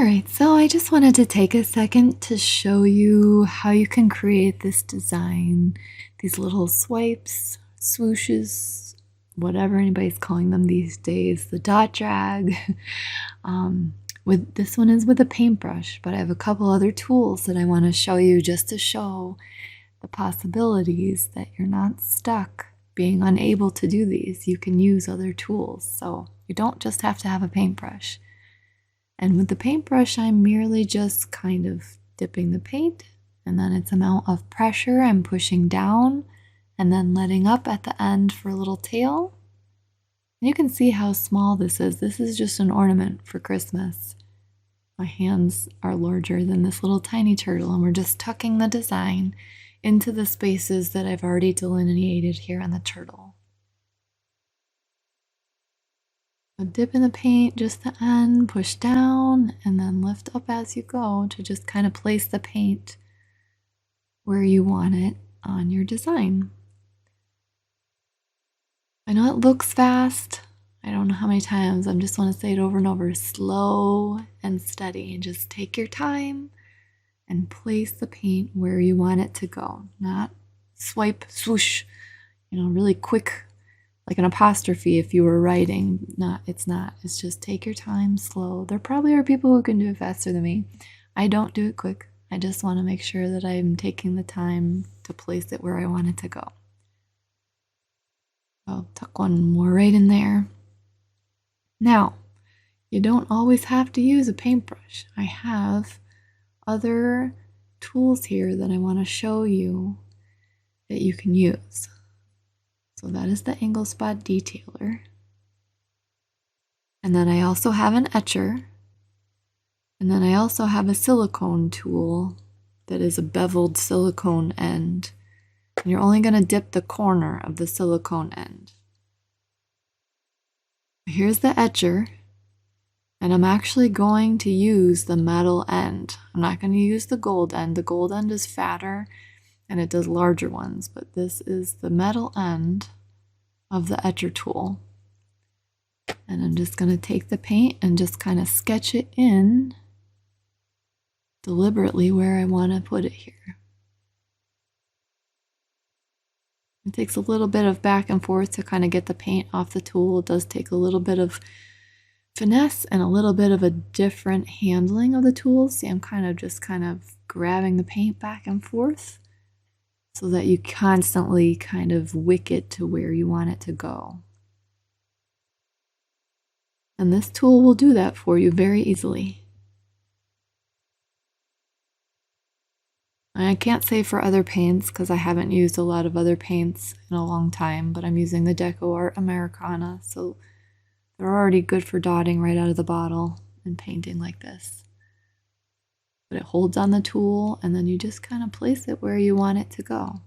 Alright, so I just wanted to take a second to show you how you can create this design. These little swipes, swooshes, whatever anybody's calling them these days, the dot drag. With this one is with a paintbrush, but I have a couple other tools that I want to show you just to show the possibilities that you're not stuck being unable to do these. You can use other tools, so you don't just have to have a paintbrush. And with the paintbrush, I'm merely just kind of dipping the paint, and then its amount of pressure I'm pushing down and then letting up at the end for a little tail. And you can see how small this is. This is just an ornament for Christmas. My hands are larger than this little tiny turtle, and we're just tucking the design into the spaces that I've already delineated here on the turtle. So dip in the paint just the end, push down, and then lift up as you go to just kind of place the paint where you want it on your design. I know it looks fast. I don't know how many times. I just want to say it over and over. Slow and steady, and just take your time and place the paint where you want it to go. Not swipe, swoosh, really quick, like an apostrophe if you were writing. It's not. It's just take your time, slow. There probably are people who can do it faster than me. I don't do it quick. I just want to make sure that I'm taking the time to place it where I want it to go. I'll tuck one more right in there. Now, you don't always have to use a paintbrush. I have other tools here that I want to show you that you can use. So that is the angle spot detailer. And then I also have an etcher. And then I also have a silicone tool that is a beveled silicone end. And you're only going to dip the corner of the silicone end. Here's the etcher. And I'm actually going to use the metal end. I'm not going to use the gold end. The gold end is fatter and it does larger ones, but this is the metal end of the etcher tool. And I'm just going to take the paint and just kind of sketch it in deliberately where I want to put it here. It takes a little bit of back and forth to kind of get the paint off the tool. It does take a little bit of finesse and a little bit of a different handling of the tools. See, I'm kind of grabbing the paint back and forth so that you constantly kind of wick it to where you want it to go. And this tool will do that for you very easily. I can't say for other paints because I haven't used a lot of other paints in a long time, but I'm using the Deco Art Americana, so they're already good for dotting right out of the bottle and painting like this. But it holds on the tool, and then you just kind of place it where you want it to go.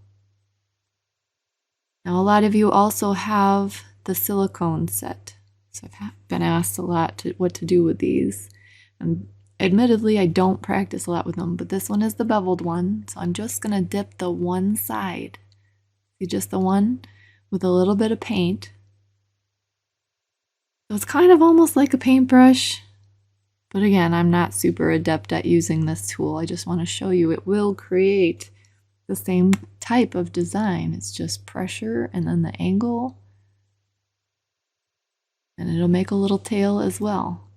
Now, a lot of you also have the silicone set. So I've been asked a lot what to do with these. And admittedly, I don't practice a lot with them, but this one is the beveled one. So I'm just going to dip the one side. See, just the one with a little bit of paint. So it's kind of almost like a paintbrush, but again, I'm not super adept at using this tool. I just want to show you it will create the same type of design. It's just pressure and then the angle, and it'll make a little tail as well.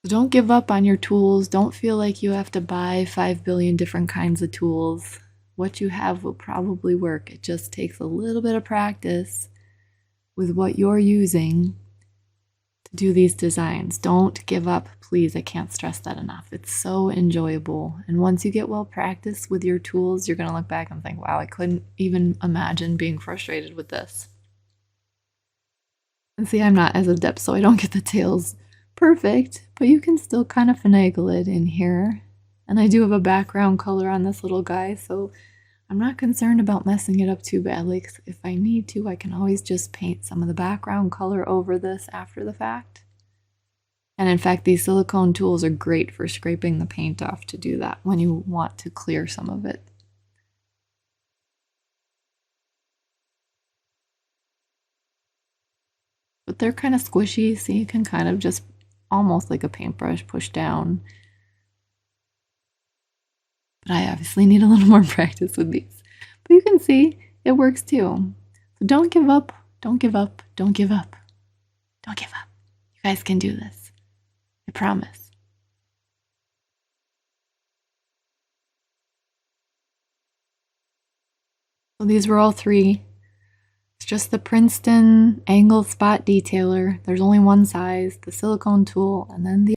So don't give up on your tools. Don't feel like you have to buy 5 billion different kinds of tools. What you have will probably work. It just takes a little bit of practice with what you're using to do these designs. Don't give up, please. I can't stress that enough. It's so enjoyable. And once you get well practiced with your tools, you're going to look back and think, wow, I couldn't even imagine being frustrated with this. And see, I'm not as adept, so I don't get the tails perfect, but you can still kind of finagle it in here. And I do have a background color on this little guy, so I'm not concerned about messing it up too badly, because if I need to, I can always just paint some of the background color over this after the fact. And in fact, these silicone tools are great for scraping the paint off to do that when you want to clear some of it. But they're kind of squishy, so you can kind of just almost like a paintbrush, push down. But I obviously need a little more practice with these. But you can see it works too. So don't give up, don't give up, don't give up. Don't give up. You guys can do this. I promise. So these were all 3. It's just the Princeton angle spot detailer. There's only one size, the silicone tool, and then the